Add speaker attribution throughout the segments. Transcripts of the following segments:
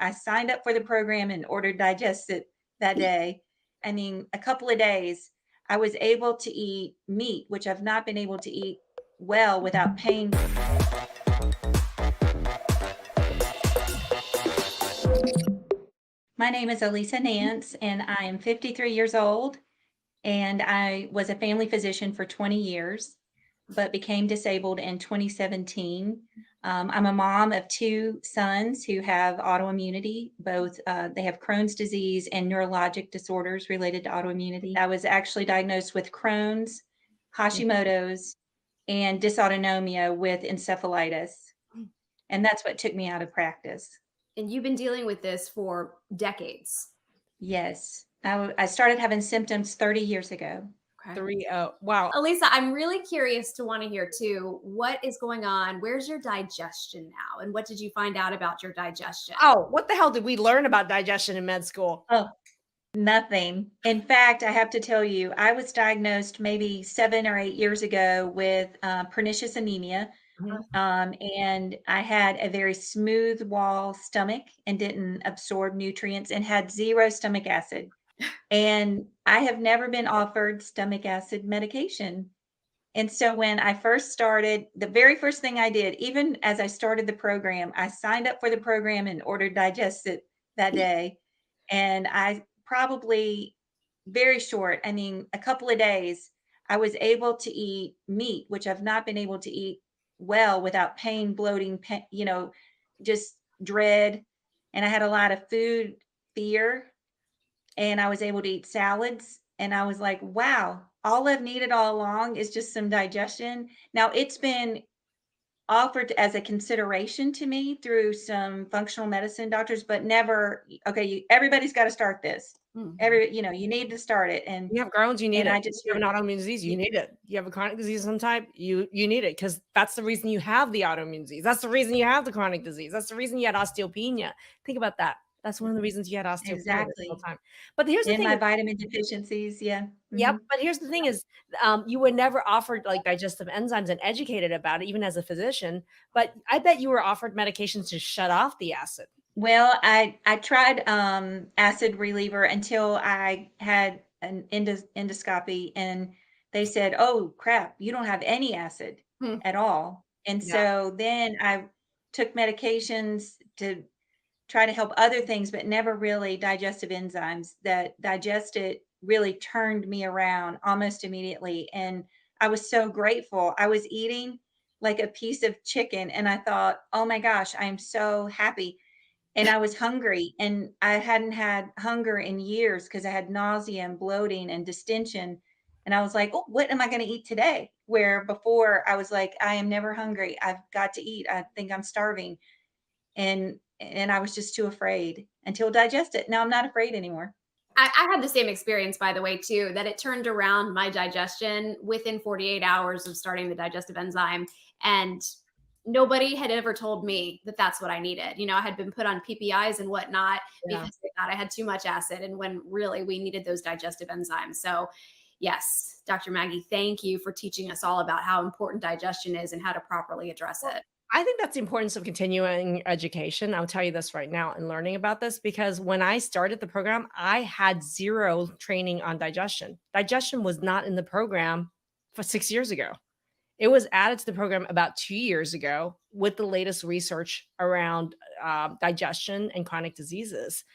Speaker 1: I signed up for the program and ordered Digested that day. I mean, a couple of days, I was able to eat meat, which I've not been able to eat well without pain. My name is Elisa Nance, and I am 53 years old, and I was a family physician for 20 years, but became disabled in 2017. I'm a mom of two sons who have autoimmunity. Both they have Crohn's disease and neurologic disorders related to autoimmunity. I was actually diagnosed with Crohn's, Hashimoto's, and dysautonomia with encephalitis, and that's what took me out of practice.
Speaker 2: And you've been dealing with this for decades.
Speaker 1: Yes, I started having symptoms 30 years ago.
Speaker 2: Okay.
Speaker 3: 3-0. Wow.
Speaker 2: Elisa, I'm really curious to want to hear too, what is going on? Where's your digestion now? And what did you find out about your digestion?
Speaker 3: Oh, what the hell did we learn about digestion in med school?
Speaker 1: Oh, nothing. In fact, I have to tell you, I was diagnosed maybe 7 or 8 years ago with pernicious anemia. And I had a very smooth wall stomach and didn't absorb nutrients and had zero stomach acid. And I have never been offered stomach acid medication. And so when I first started, the very first thing I did, even as I started the program, I signed up for the program and ordered Digested that day. And I probably very short, I mean, a couple of days, I was able to eat meat, which I've not been able to eat well without pain, bloating, just dread. And I had a lot of food fear, and I was able to eat salads. And I was like, wow, all I've needed all along is just some digestion. Now it's been offered as a consideration to me through some functional medicine doctors, but never, okay, everybody's got to start this. You need to start it. And
Speaker 3: You have Crohn's, you need
Speaker 1: and
Speaker 3: it.
Speaker 1: I just
Speaker 3: You have an autoimmune disease, you need it. You have a chronic disease of some type, you need it because that's the reason you have the autoimmune disease. That's the reason you have the chronic disease. That's the reason you had osteopenia. Think about that. That's one of the reasons you had osteopenia this whole
Speaker 1: exactly.
Speaker 3: time. But here's the
Speaker 1: And
Speaker 3: thing.
Speaker 1: my vitamin deficiencies, yeah.
Speaker 3: Yep.
Speaker 1: Mhm.
Speaker 3: But here's the thing is, you were never offered like digestive enzymes and educated about it, even as a physician. But I bet you were offered medications to shut off the acid.
Speaker 1: Well, I tried acid reliever until I had an endoscopy, and they said, "Oh crap, you don't have any acid
Speaker 2: Hmm.
Speaker 1: at all." And
Speaker 3: Yeah.
Speaker 1: so then I took medications to try to help other things, but never really digestive enzymes. That digested really turned me around almost immediately, and I was so grateful. I was eating like a piece of chicken, and I thought, "Oh my gosh, I am so happy." And I was hungry, and I hadn't had hunger in years because I had nausea and bloating and distension. And I was like, "Oh, what am I gonna eat today?" Where before I was like, "I am never hungry. I've got to eat. I think I'm starving." And I was just too afraid until Digested. Now I'm not afraid anymore.
Speaker 2: I had the same experience, by the way, too, that it turned around my digestion within 48 hours of starting the digestive enzyme. And nobody had ever told me that that's what I needed. I had been put on PPIs and whatnot
Speaker 3: Yeah.
Speaker 2: because they thought I had too much acid, and when really we needed those digestive enzymes. So, yes, Dr. Maggie, thank you for teaching us all about how important digestion is and how to properly address it.
Speaker 3: I think that's the importance of continuing education. I'll tell you this right now and learning about this because when I started the program, I had zero training on digestion. Digestion was not in the program for 6 years ago. It was added to the program about 2 years ago with the latest research around digestion and chronic diseases.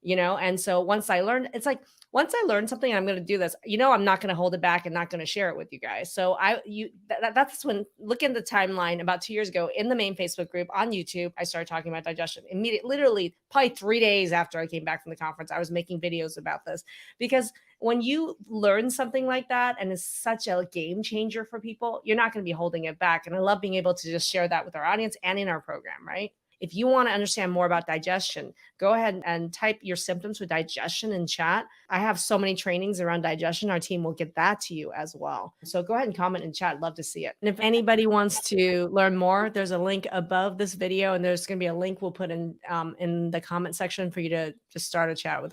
Speaker 3: And so once I learned, it's like once I learn something, I'm going to do this. I'm not going to hold it back and not going to share it with you guys. So that's when look in the timeline about 2 years ago in the main Facebook group on YouTube, I started talking about digestion. Immediately, literally, probably 3 days after I came back from the conference, I was making videos about this because when you learn something like that and it's such a game changer for people, you're not going to be holding it back. And I love being able to just share that with our audience and in our program, right? If you want to understand more about digestion, go ahead and type your symptoms with digestion in chat. I have so many trainings around digestion. Our team will get that to you as well. So go ahead and comment in chat. Love to see it. And if anybody wants to learn more, there's a link above this video, and there's going to be a link we'll put in the comment section for you to just start a chat with